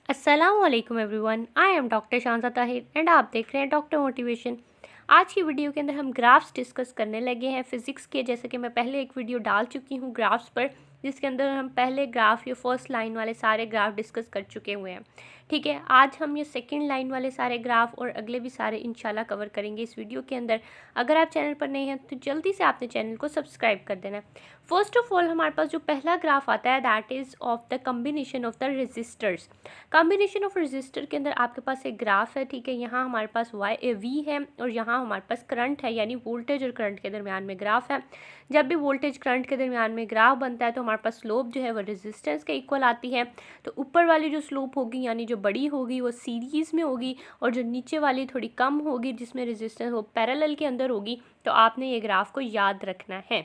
अस्सलामुअलैकुम everyone, I am doctor Shanta Tahir and आप देख रहे हैं डॉक्टर मोटिवेशन। आज की वीडियो के अंदर हम ग्राफ्स डिस्कस करने लगे हैं फिज़िक्स के। जैसे कि मैं पहले एक वीडियो डाल चुकी हूँ ग्राफ्स पर, जिसके अंदर हम पहले ग्राफ या फर्स्ट लाइन वाले सारे ग्राफ डिस्कस कर चुके हुए हैं। ठीक है, आज हम ये सेकंड लाइन वाले सारे ग्राफ और अगले भी सारे इंशाल्लाह कवर करेंगे इस वीडियो के अंदर। अगर आप चैनल पर नए हैं तो जल्दी से आपने चैनल को सब्सक्राइब कर देना है। फर्स्ट ऑफ ऑल हमारे पास जो पहला ग्राफ आता है that is of the combination of the resistors. Combination of register के अंदर आपके पास एक ग्राफ है। ठीक है, यहाँ हमारे पास वी है और यहाँ हमारे पास करंट है, यानी वोल्टेज और करंट के दरमियान में ग्राफ है। जब भी वोल्टेज करंट के दरमियान में ग्राफ बनता है तो हमारे पास स्लोप जो है वो रेजिस्टेंस के इक्वल आती है। तो ऊपर वाली जो स्लोप होगी यानी जो बड़ी होगी वो सीरीज़ में होगी, और जो नीचे वाली थोड़ी कम होगी जिसमें रेजिस्टेंस वो पैरेलल के अंदर होगी। तो आपने ये ग्राफ को याद रखना है।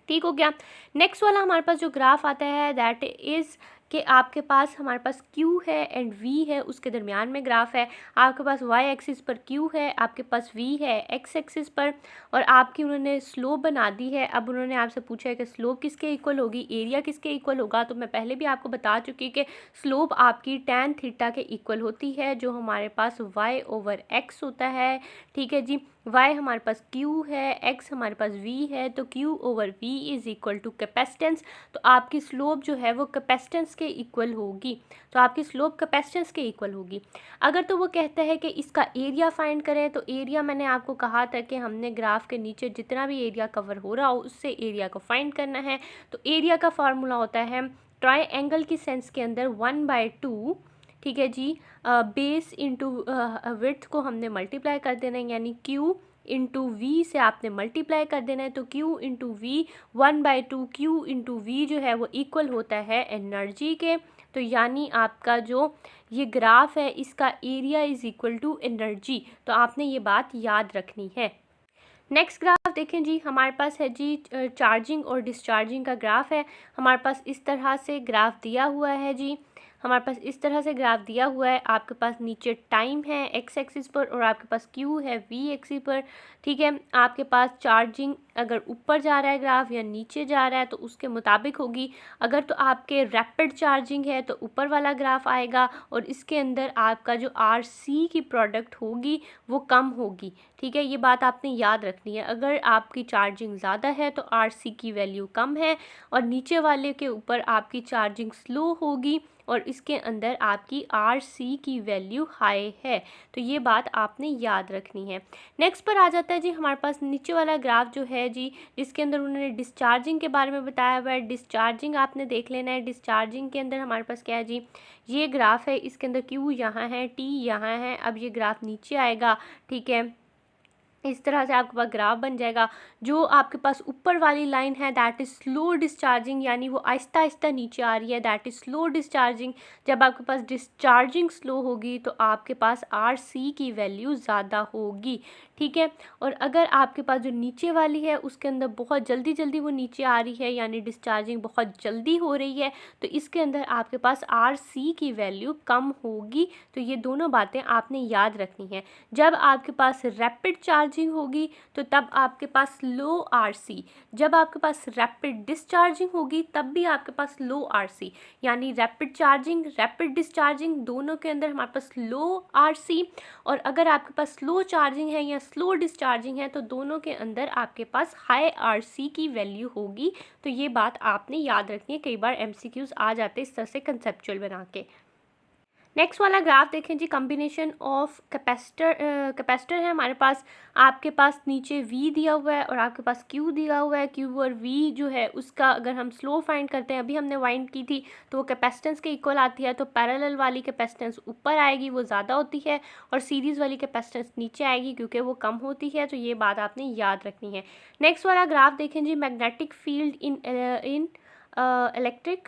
ठीक हो गया। नेक्स्ट वाला हमारे पास जो ग्राफ आता है दैट इज़ कि आपके पास हमारे पास Q है एंड V है, उसके दरमियान में ग्राफ है। आपके पास Y एक्सिस पर Q है, आपके पास V है X एक्सिस पर, और आपकी उन्होंने स्लोप बना दी है। अब उन्होंने आपसे पूछा है कि स्लोप किसके इक्वल होगी, एरिया किसके इक्वल होगा। तो मैं पहले भी आपको बता चुकी कि स्लोप आपकी tan थीटा के इक्वल होती है, जो हमारे पास Y/X होता है। ठीक है जी, y हमारे पास Q है, x हमारे पास V है, तो Q/V is equal to capacitance. तो आपकी स्लोप जो है वो कैपेसिटेंस के इक्वल होगी। तो आपकी स्लोप कैपेसिटेंस के इक्वल होगी। अगर तो वो कहता है कि इसका एरिया फाइंड करें, तो एरिया मैंने आपको कहा था कि हमने ग्राफ के नीचे जितना भी एरिया कवर हो रहा हो उससे एरिया को फाइंड करना है। तो एरिया का फार्मूला होता है ट्राइएंगल की सेंस के अंदर 1/2। ठीक है जी, बेस इंटू विड्थ को हमने मल्टीप्लाई कर देना है, यानी Q इंटू वी से आपने मल्टीप्लाई कर देना है। तो Q into V 1/2 Q into V जो है वो इक्वल होता है एनर्जी के। तो यानी आपका जो ये ग्राफ है इसका area is equal to energy. तो आपने ये बात याद रखनी है। नेक्स्ट ग्राफ देखें जी, हमारे पास है जी चार्जिंग और डिस्चार्जिंग का ग्राफ है। हमारे पास इस तरह से ग्राफ दिया हुआ है जी, हमारे पास इस तरह से ग्राफ दिया हुआ है। आपके पास नीचे टाइम है एक्स एक्सिस पर और आपके पास Q है V एक्सिस पर। ठीक है, आपके पास चार्जिंग अगर ऊपर जा रहा है ग्राफ या नीचे जा रहा है तो उसके मुताबिक होगी। अगर तो आपके रैपिड चार्जिंग है तो ऊपर वाला ग्राफ आएगा, और इसके अंदर आपका जो RC की प्रोडक्ट होगी वो कम होगी। ठीक है, ये बात आपने याद रखनी है। अगर आपकी चार्जिंग ज़्यादा है तो RC की वैल्यू कम है, और नीचे वाले के ऊपर आपकी चार्जिंग स्लो होगी और इसके अंदर आपकी RC की वैल्यू हाई है। तो ये बात आपने याद रखनी है। नेक्स्ट पर आ जाता है जी हमारे पास नीचे वाला ग्राफ जो है जी, जिसके अंदर उन्होंने डिस्चार्जिंग के बारे में बताया हुआ है। डिस्चार्जिंग आपने देख लेना है। डिस्चार्जिंग के अंदर हमारे पास क्या है जी, ये ग्राफ है, इसके अंदर Q यहाँ है, T यहाँ है। अब ये ग्राफ नीचे आएगा। ठीक है, इस तरह से आपके पास ग्राफ बन जाएगा। जो आपके पास ऊपर वाली लाइन है दैट इज़ स्लो डिस्चार्जिंग, यानी वो आहिस्ता आहिस्ता नीचे आ रही है, दैट इज़ स्लो डिस्चार्जिंग। जब आपके पास डिस्चार्जिंग स्लो होगी तो आपके पास RC की वैल्यू ज़्यादा होगी। ठीक है, और अगर आपके पास जो नीचे वाली है उसके अंदर बहुत जल्दी जल्दी वो नीचे आ रही है, यानी डिस्चार्जिंग बहुत जल्दी हो रही है, तो इसके अंदर आपके पास RC की वैल्यू कम होगी। तो ये दोनों बातें आपने याद रखनी है। जब आपके पास रैपिड चार्जिंग होगी तो तब आपके पास लो RC, जब आपके पास रैपिड डिस्चार्जिंग होगी तब भी आपके पास लो RC, यानी रैपिड चार्जिंग रैपिड डिस्चार्जिंग दोनों के अंदर हमारे पास लो RC। और अगर आपके पास स्लो चार्जिंग है या स्लो डिस्चार्जिंग है तो दोनों के अंदर आपके पास हाई RC की वैल्यू होगी। तो ये बात आपने याद रखनी है, कई बार MCQs आ जाते इस तरह से कंसेप्चुअल बना के। नेक्स्ट वाला ग्राफ देखें जी, कम्बिनेशन ऑफ कैपेसिटर है हमारे पास। आपके पास नीचे V दिया हुआ है और आपके पास Q दिया हुआ है। Q और V जो है उसका अगर हम स्लो फाइंड करते हैं, अभी हमने फाइंड की थी, तो वो कैपेसिटेंस के इक्वल आती है। तो पैरेलल वाली कैपेसिटेंस ऊपर आएगी, वो ज़्यादा होती है, और सीरीज़ वाली कैपेसिटेंस नीचे आएगी क्योंकि वो कम होती है। तो ये बात आपने याद रखनी है। नेक्स्ट वाला ग्राफ देखें जी, magnetic field in electric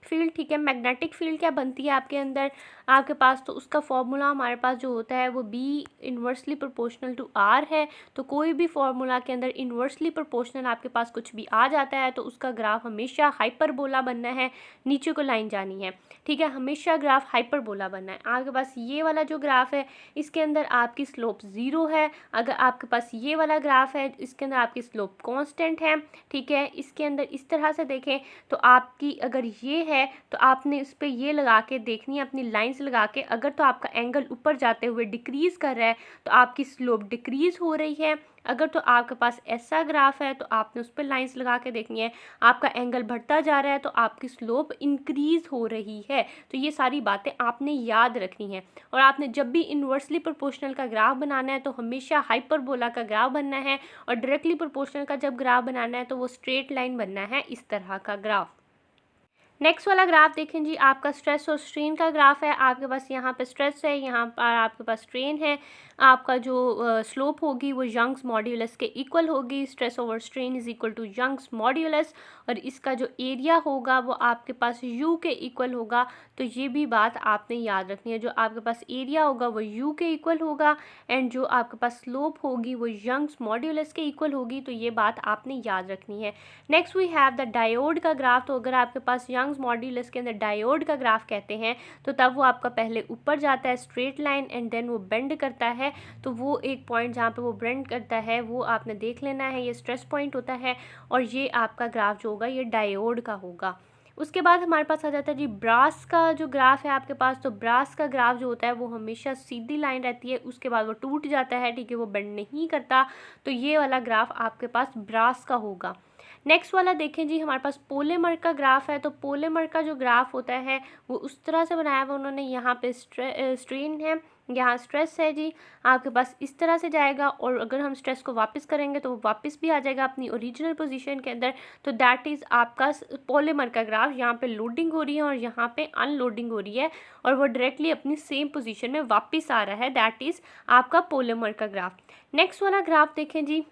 field. ठीक है, मैग्नेटिक फील्ड क्या बनती है आपके अंदर आपके पास, तो उसका फॉर्मूला हमारे पास जो होता है वो B inversely proportional to R है। तो कोई भी फॉर्मूला के अंदर इन्वर्सली प्रोपोर्शनल आपके पास कुछ भी आ जाता है तो उसका ग्राफ हमेशा हाइपरबोला बनना है, नीचे को लाइन जानी है। ठीक है, हमेशा ग्राफ हाइपरबोला बनना है। आपके पास ये वाला जो ग्राफ है इसके अंदर आपकी स्लोप 0 है। अगर आपके पास ये वाला ग्राफ है इसके अंदर आपकी स्लोप कांस्टेंट है। ठीक है, इसके अंदर इस तरह से देखें तो आपकी अगर ये है है तो आपने इस पर ये लगा के देखनी है अपनी लाइंस लगा के। अगर तो आपका एंगल ऊपर जाते हुए डिक्रीज़ कर रहा है तो आपकी स्लोप डिक्रीज़ हो रही है। अगर तो आपके पास ऐसा ग्राफ है तो आपने उस पर लाइंस लगा के देखनी है। आपका एंगल बढ़ता जा रहा है तो आपकी स्लोप इंक्रीज़ हो रही है। तो ये सारी बातें आपने याद रखनी है। और आपने जब भी इन्वर्सली प्रोपोर्शनल का ग्राफ बनाना है तो हमेशा हाइपरबोला का ग्राफ बनना है, और डायरेक्टली प्रोपोर्शनल का जब ग्राफ बनाना है तो वो स्ट्रेट लाइन बनना है, इस तरह का ग्राफ। नेक्स्ट वाला ग्राफ देखें जी, आपका स्ट्रेस और स्ट्रेन का ग्राफ है। आपके पास यहाँ पे स्ट्रेस है, यहाँ पर आपके पास स्ट्रेन है। आपका जो स्लोप होगी वो यंग्स मॉड्यूलस के इक्वल होगी। Stress over strain is equal to Young's modulus. और इसका जो एरिया होगा वो आपके पास यू के इक्वल होगा। तो ये भी बात आपने याद रखनी है, जो आपके पास एरिया होगा वो यू के इक्वल होगा, एंड जो आपके पास स्लोप होगी वो यंग्स मॉड्यूलस के इक्वल होगी। तो ये बात आपने याद रखनी है। Next we have the diode का ग्राफ। तो अगर आपके पास यंग्स मॉड्यूलस के अंदर डायोड का ग्राफ कहते हैं तो तब वो आपका पहले ऊपर जाता है स्ट्रेट लाइन, एंड देन वो बेंड करता है। तो वो एक पॉइंट जहाँ पे वो बेंड करता है वो आपने देख लेना है, ये स्ट्रेस पॉइंट होता है। और ये आपका ग्राफ जो होगा ये डायोड का होगा। उसके बाद हमारे पास आ जाता है जी ब्रास का जो ग्राफ है आपके पास। तो ब्रास का ग्राफ जो होता है वो हमेशा सीधी लाइन रहती है, उसके बाद वो टूट जाता है, ठीक है, वो बेंड नहीं करता। तो ये वाला ग्राफ आपके पास ब्रास का होगा। नेक्स्ट वाला देखें जी, हमारे पास पॉलीमर का ग्राफ है। तो पॉलीमर का जो ग्राफ होता है वो उस तरह से बनाया हुआ उन्होंने, यहाँ पे स्ट्रेन है, यहाँ स्ट्रेस है जी, आपके पास इस तरह से जाएगा। और अगर हम स्ट्रेस को वापस करेंगे तो वो वापस भी आ जाएगा अपनी ओरिजिनल पोजीशन के अंदर। तो दैट इज़ आपका पॉलीमर का ग्राफ। यहाँ पे लोडिंग हो रही है और यहाँ पे अनलोडिंग हो रही है, और वो डायरेक्टली अपनी सेम पोजीशन में वापस आ रहा है। दैट इज़ आपका पॉलीमर का ग्राफ। नेक्स्ट वाला ग्राफ देखें जी,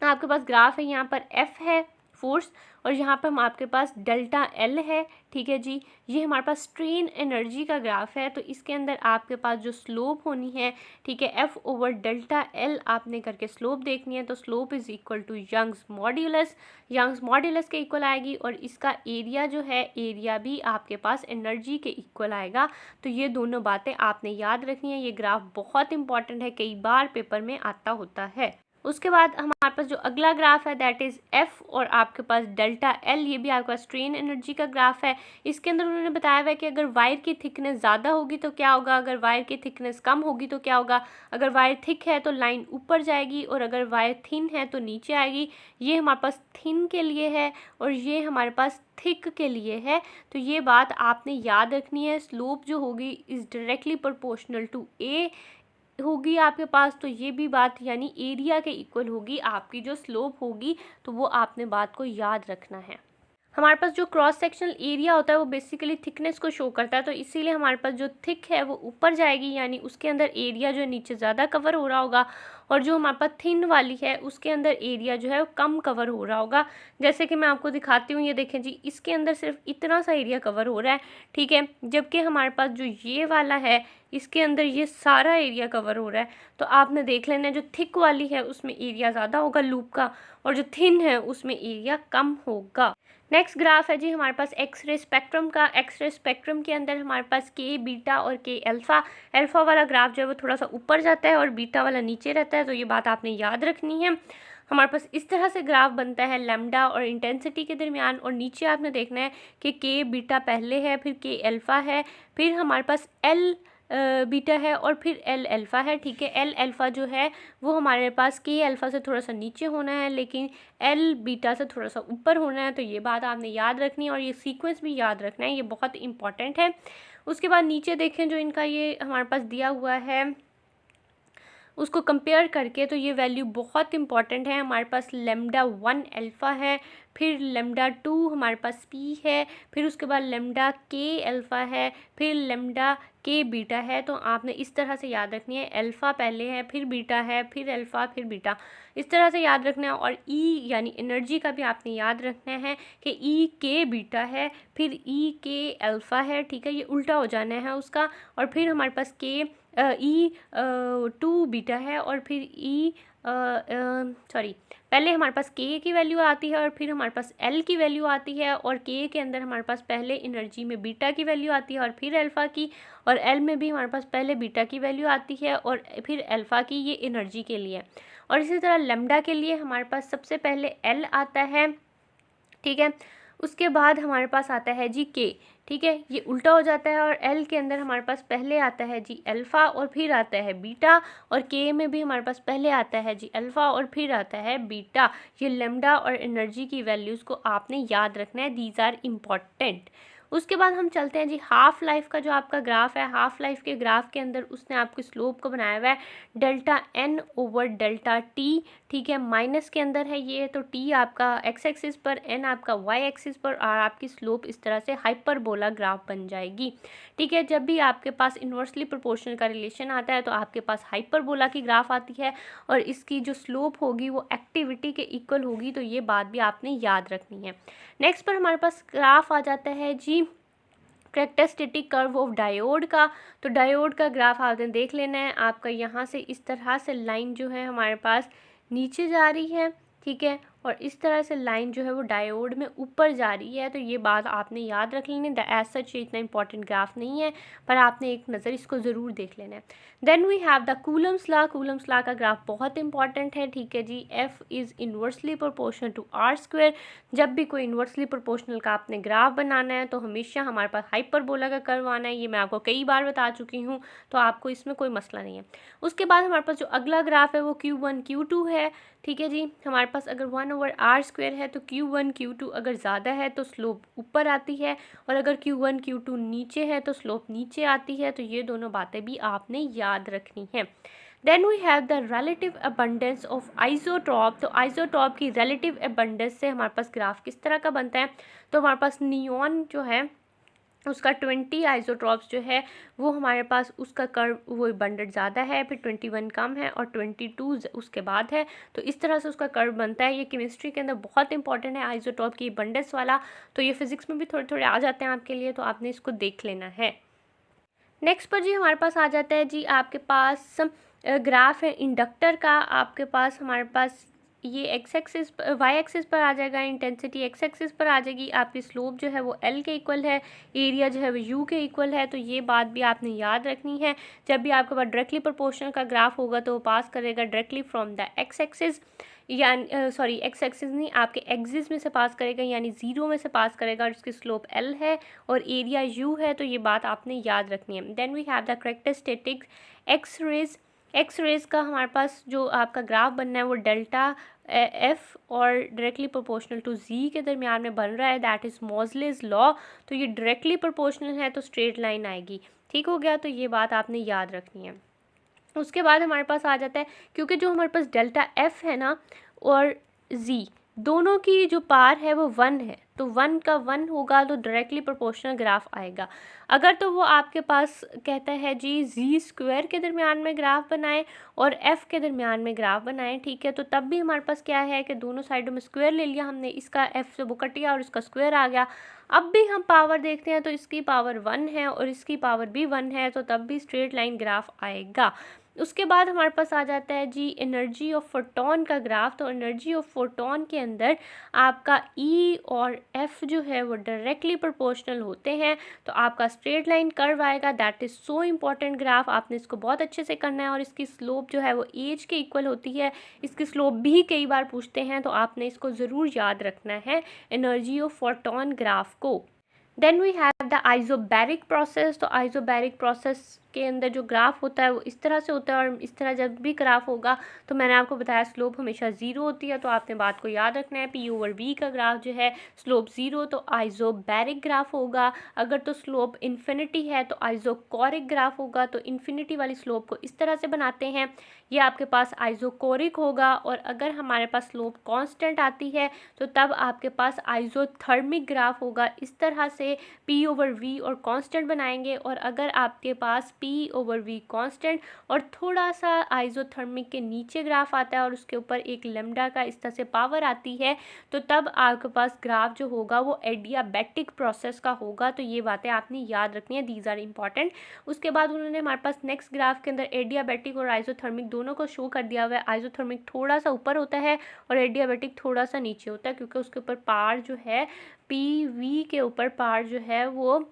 आपके पास ग्राफ है, यहाँ पर एफ है फोर्स, और यहाँ पर आपके पास डेल्टा एल है, ठीक है जी। ये हमारे पास स्ट्रेन एनर्जी का ग्राफ है। तो इसके अंदर आपके पास जो स्लोप होनी है, ठीक है, एफ ओवर डेल्टा एल आपने करके स्लोप देखनी है। तो slope is equal to Young's modulus, Young's modulus के इक्वल आएगी। और इसका एरिया जो है, एरिया भी आपके पास एनर्जी के इक्वल आएगा। तो ये दोनों बातें आपने याद रखनी है। ये ग्राफ बहुत इंपॉर्टेंट है, कई बार पेपर में आता होता है। उसके बाद हमारे पास जो अगला ग्राफ है दैट इज़ एफ, और आपके पास डेल्टा एल, ये भी आपका स्ट्रेन एनर्जी का ग्राफ है। इसके अंदर उन्होंने बताया हुआ है कि अगर वायर की थिकनेस ज़्यादा होगी तो क्या होगा, अगर वायर की थिकनेस कम होगी तो क्या होगा। अगर वायर थिक है तो लाइन ऊपर जाएगी, और अगर वायर थिन है तो नीचे आएगी। ये हमारे पास थिन के लिए है और ये हमारे पास थिक के लिए है। तो ये बात आपने याद रखनी है। स्लोप जो होगी इज़ डायरेक्टली प्रोपोर्शनल टू ए होगी आपके पास। तो ये भी बात यानी एरिया के इक्वल होगी आपकी जो स्लोप होगी। तो वो आपने बात को याद रखना है। हमारे पास जो क्रॉस सेक्शनल एरिया होता है वो बेसिकली थिकनेस को शो करता है। तो इसीलिए हमारे पास जो थिक है वो ऊपर जाएगी, यानी उसके अंदर एरिया जो है नीचे ज़्यादा कवर हो रहा होगा, और जो हमारे पास थिन वाली है उसके अंदर एरिया जो है वो कम कवर हो रहा होगा। जैसे कि मैं आपको दिखाती हूँ, ये देखें जी, इसके अंदर सिर्फ इतना सा एरिया कवर हो रहा है, ठीक है, जबकि हमारे पास जो ये वाला है इसके अंदर ये सारा एरिया कवर हो रहा है। तो आपने देख लेना है जो थिक वाली है उसमें एरिया ज़्यादा होगा लूप का, और जो थिन है उसमें एरिया कम होगा। नेक्स्ट ग्राफ है जी हमारे पास एक्सरे स्पेक्ट्रम का। एक्सरे स्पेक्ट्रम के अंदर हमारे पास के बीटा और के अल्फ़ा, अल्फ़ा वाला ग्राफ जो है वो थोड़ा सा ऊपर जाता है और बीटा वाला नीचे रहता है। तो ये बात आपने याद रखनी है। हमारे पास इस तरह से ग्राफ बनता है लैम्डा और इंटेंसिटी के दरमियान, और नीचे आपने देखना है कि के बीटा पहले है, फिर के अल्फ़ा है, फिर हमारे पास एल बीटा है, और फिर एल अल्फ़ा है, ठीक है। एल अल्फ़ा जो है वो हमारे पास के अल्फ़ा से थोड़ा सा नीचे होना है, लेकिन एल बीटा से थोड़ा सा ऊपर होना है। तो ये बात आपने याद रखनी है, और ये सीक्वेंस भी याद रखना है, ये बहुत इंपॉर्टेंट है। उसके बाद नीचे देखें जो इनका ये हमारे पास दिया हुआ है उसको कंपेयर करके, तो ये वैल्यू बहुत इंपॉर्टेंट है। हमारे पास लेमडा 1 अल्फ़ा है, फिर लेमडा 2 हमारे पास पी है, फिर उसके बाद लेमडा के अल्फ़ा है, फिर लेमडा के बीटा है। तो आपने इस तरह से याद रखनी है, अल्फ़ा पहले है, फिर बीटा है, फिर अल्फ़ा, फिर बीटा, इस तरह से याद रखना है। और ई यानी एनर्जी का भी आपने याद रखना है कि ई के बीटा है, फिर ई के अल्फ़ा है, ठीक है, ये उल्टा हो जाना है उसका। और फिर हमारे पास के ई 2 बीटा है, और फिर ई पहले हमारे पास के की वैल्यू आती है और फिर हमारे पास एल की वैल्यू आती है, और के के अंदर हमारे पास पहले एनर्जी में बीटा की वैल्यू आती है और फिर अल्फ़ा की, और एल में भी हमारे पास पहले बीटा की वैल्यू आती है और फिर अल्फ़ा की, ये एनर्जी के लिए। और इसी तरह लेमडा के लिए हमारे पास सबसे पहले एल आता है, ठीक है। उसके बाद हमारे पास आता है जी के, ठीक है, ये उल्टा हो जाता है और एल के अंदर हमारे पास पहले आता है जी अल्फ़ा और फिर आता है बीटा, और के में भी हमारे पास पहले आता है जी अल्फ़ा और फिर आता है बीटा। ये लैम्डा और एनर्जी की वैल्यूज़ को आपने याद रखना है, दीज आर इम्पॉर्टेंट। उसके बाद हम चलते हैं जी हाफ लाइफ का जो आपका ग्राफ है, हाफ लाइफ के ग्राफ के अंदर उसने आपके स्लोप को बनाया हुआ है delta N over delta T, ठीक है, माइनस के अंदर है ये, तो टी आपका एक्स एक्सिस पर, एन आपका वाई एक्सिस पर, और आपकी स्लोप इस तरह से हाइपरबोला ग्राफ बन जाएगी, ठीक है। जब भी आपके पास इन्वर्सली प्रोपोर्शनल का रिलेशन आता है तो आपके पास हाइपरबोला की ग्राफ आती है और इसकी जो स्लोप होगी वो एक्टिविटी के इक्वल होगी, तो ये बात भी आपने याद रखनी है। नेक्स्ट पर हमारे पास ग्राफ आ जाता है जी कैरेक्टरिस्टिक कर्व ऑफ डायोड का। तो डायोड का ग्राफ आपने देख लेना है, आपका यहाँ से इस तरह से लाइन जो है हमारे पास नीचे जा रही है, ठीक है, और इस तरह से लाइन जो है वो डायोड में ऊपर जा रही है, तो ये बात आपने याद रख लेनी है। एज सच ये इतना इंपॉर्टेंट ग्राफ नहीं है, पर आपने एक नज़र इसको ज़रूर देख लेना है। Then we have the Coulomb's law. Coulomb's law का ग्राफ बहुत इंपॉर्टेंट है, ठीक है जी। F is inversely proportional to R square. जब भी कोई इन्वर्सली प्रोपोर्शनल का आपने ग्राफ बनाना है तो हमेशा हमारे पास हाइपरबोला का कर्व आना है, ये मैं आपको कई बार बता चुकी हूँ, तो आपको इसमें कोई मसला नहीं है। उसके बाद हमारे पास जो अगला ग्राफ है वो Q1 Q2 है, ठीक है जी। हमारे पास अगर 1/r² है तो Q1 Q2 अगर ज़्यादा है तो स्लोप ऊपर आती है, और अगर Q1 Q2 नीचे है तो स्लोप नीचे आती है, तो ये दोनों बातें भी आपने याद रखनी है। Then we have the relative abundance of isotope. तो आइसोटॉप की रिलेटिव अबंडेंस से हमारे पास ग्राफ किस तरह का बनता है, तो हमारे पास नियॉन जो है उसका 20 आइसोट्रॉप्स जो है वो हमारे पास उसका कर्व वो अबंडेंट ज़्यादा है, फिर 21 कम है और 22 उसके बाद है, तो इस तरह से उसका कर्व बनता है। ये केमिस्ट्री के अंदर बहुत इंपॉर्टेंट है आइसोटॉप की अबंडेंस वाला, तो ये फिजिक्स में भी थोड़े थोड़े आ जाते हैं आपके लिए, तो आपने इसको देख लेना है। नेक्स्ट पर जी हमारे पास आ जाता है जी आपके पास ग्राफ है इंडक्टर का। आपके पास हमारे पास ये एक्स एक्सिस वाई एक्सिस पर आ जाएगा, इंटेंसिटी एक्स एक्सिस पर आ जाएगी, आपकी स्लोप जो है वो एल के इक्वल है, एरिया जो है वो यू के इक्वल है, तो ये बात भी आपने याद रखनी है। जब भी आपके पास डायरेक्टली प्रोपोर्शनल का ग्राफ होगा तो वो पास करेगा directly from the x axis, या सॉरी एक्स एक्सिस नहीं, आपके एक्सिस में से पास करेगा, यानी ज़ीरो में से पास करेगा, और इसकी स्लोप एल है और एरिया यू है, तो ये बात आपने याद रखनी है। Then we have the characteristic X rays. X rays का हमारे पास जो आपका ग्राफ बनना है वो डेल्टा एफ और डायरेक्टली प्रोपोर्शनल टू जी के दरमियान में बन रहा है, दैट इज़ मोज़लेस लॉ। तो ये डायरेक्टली प्रोपोर्शनल है तो स्ट्रेट लाइन आएगी, ठीक हो गया, तो ये बात आपने याद रखनी है। उसके बाद हमारे पास आ जाता है, क्योंकि जो हमारे पास डेल्टा एफ है ना और जी दोनों की जो पार है वो 1 है, तो 1 का 1 होगा तो डायरेक्टली प्रोपोर्शनल ग्राफ आएगा। अगर तो वो आपके पास कहता है जी जी स्क्वायर के दरमियान में ग्राफ बनाएं और एफ़ के दरमियान में ग्राफ बनाएं, ठीक है, तो तब भी हमारे पास क्या है कि दोनों साइडों में स्क्वायर ले लिया हमने, इसका एफ़ से वो कट गया और इसका स्क्वायर आ गया। अब भी हम पावर देखते हैं तो इसकी पावर 1 है और इसकी पावर भी 1 है, तो तब भी स्ट्रेट लाइन ग्राफ आएगा। उसके बाद हमारे पास आ जाता है जी एनर्जी ऑफ फोटोन का ग्राफ। तो एनर्जी ऑफ फोटोन के अंदर आपका ई और एफ जो है वो डायरेक्टली प्रोपोर्शनल होते हैं, तो आपका स्ट्रेट लाइन कर्व आएगा, that is so important graph, आपने इसको बहुत अच्छे से करना है। और इसकी स्लोप जो है वो एज के इक्वल होती है, इसकी स्लोप भी कई बार पूछते हैं, तो आपने इसको ज़रूर याद रखना है एनर्जी ऑफ फोटोन ग्राफ को। Then we have the isobaric process. तो आइसोबैरिक प्रोसेस के अंदर जो ग्राफ होता है वो इस तरह से होता है, और इस तरह जब भी ग्राफ होगा तो मैंने आपको बताया स्लोप हमेशा ज़ीरो होती है, तो आपने बात को याद रखना है। पी ओवर वी का ग्राफ जो है स्लोप ज़ीरो, तो आइसोबैरिक ग्राफ होगा। अगर तो स्लोप इन्फिनिटी है तो आइसोकोरिक ग्राफ होगा। तो इन्फिनिटी वाली स्लोप को इस तरह से बनाते हैं, ये आपके पास आइसोकोरिक होगा। और अगर हमारे पास स्लोप कांस्टेंट आती है तो तब आपके पास आइसोथर्मिक ग्राफ होगा। इस तरह से पी ओवर वी और कांस्टेंट बनाएंगे, और अगर आपके पास पी ओवर वी कांस्टेंट और थोड़ा सा आइसोथर्मिक के नीचे ग्राफ आता है और उसके ऊपर एक लैम्डा का इस तरह से पावर आती है, तो तब आपके पास ग्राफ जो होगा वो एडियाबैटिक प्रोसेस का होगा। तो ये बातें आपने याद रखनी है, दीज आर इंपॉर्टेंट। उसके बाद उन्होंने हमारे पास नेक्स्ट ग्राफ के अंदर एडियाबैटिक और आइसोथर्मिक दोनों को शो कर दिया हुआ है। आइसोथर्मिक थोड़ा सा ऊपर होता है और एडियाबैटिक थोड़ा सा नीचे होता है, क्योंकि उसके ऊपर पार जो है पी वी के ऊपर पार जो है वो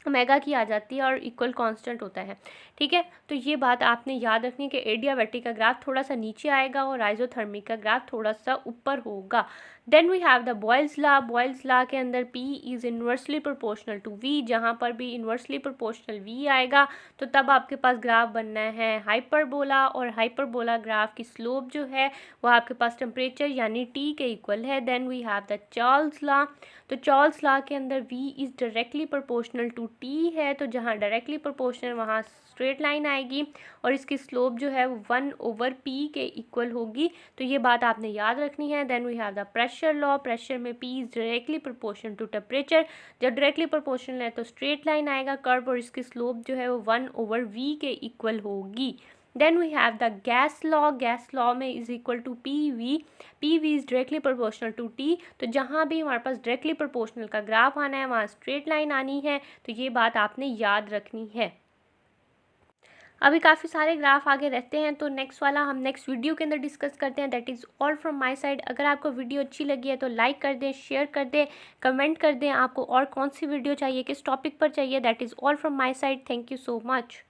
ओमेगा की आ जाती है और इक्वल कांस्टेंट होता है, ठीक है। तो ये बात आपने याद रखनी है कि एडियाबैटिक का ग्राफ थोड़ा सा नीचे आएगा और आइसोथर्मिक का ग्राफ थोड़ा सा ऊपर होगा। Then we have the Boyle's law. Boyle's law के अंदर P is inversely proportional to V, जहाँ पर भी इन्वर्सली प्रोपोर्शनल V आएगा तो तब आपके पास ग्राफ बनना है हाइपरबोला, और हाइपरबोला ग्राफ की स्लोप जो है वो आपके पास टेम्परेचर यानी T के इक्वल है। Then we have the Charles law. तो चार्ल्स लॉ के अंदर V is directly proportional to T है, तो जहाँ डायरेक्टली प्रोपोर्शनल वहाँ स्ट्रेट लाइन आएगी और इसकी स्लोप जो है वो 1/P के इक्वल होगी। तो ये बात आपने याद रखनी है। Then we have the pressure law. Pressure में P is directly proportional to temperature. जब डायरेक्टली प्रोपोर्शनल है तो स्ट्रेट लाइन आएगा कर्व और इसकी स्लोप जो है वो 1/V के इक्वल होगी। Then we have the gas law. Gas law में is equal to PV। PV is directly proportional to T। तो जहाँ भी हमारे पास डायरेक्टली प्रोपोर्शनल का ग्राफ आना है वहाँ स्ट्रेट लाइन आनी है, तो ये बात आपने याद रखनी है। अभी काफ़ी सारे ग्राफ आगे रहते हैं, तो नेक्स्ट वाला हम नेक्स्ट वीडियो के अंदर डिस्कस करते हैं। That is all from my side. अगर आपको वीडियो अच्छी लगी है तो लाइक कर दें, शेयर कर दें, कमेंट कर दें आपको और कौन सी वीडियो चाहिए, किस टॉपिक पर चाहिए। That is all from my side. Thank you so much.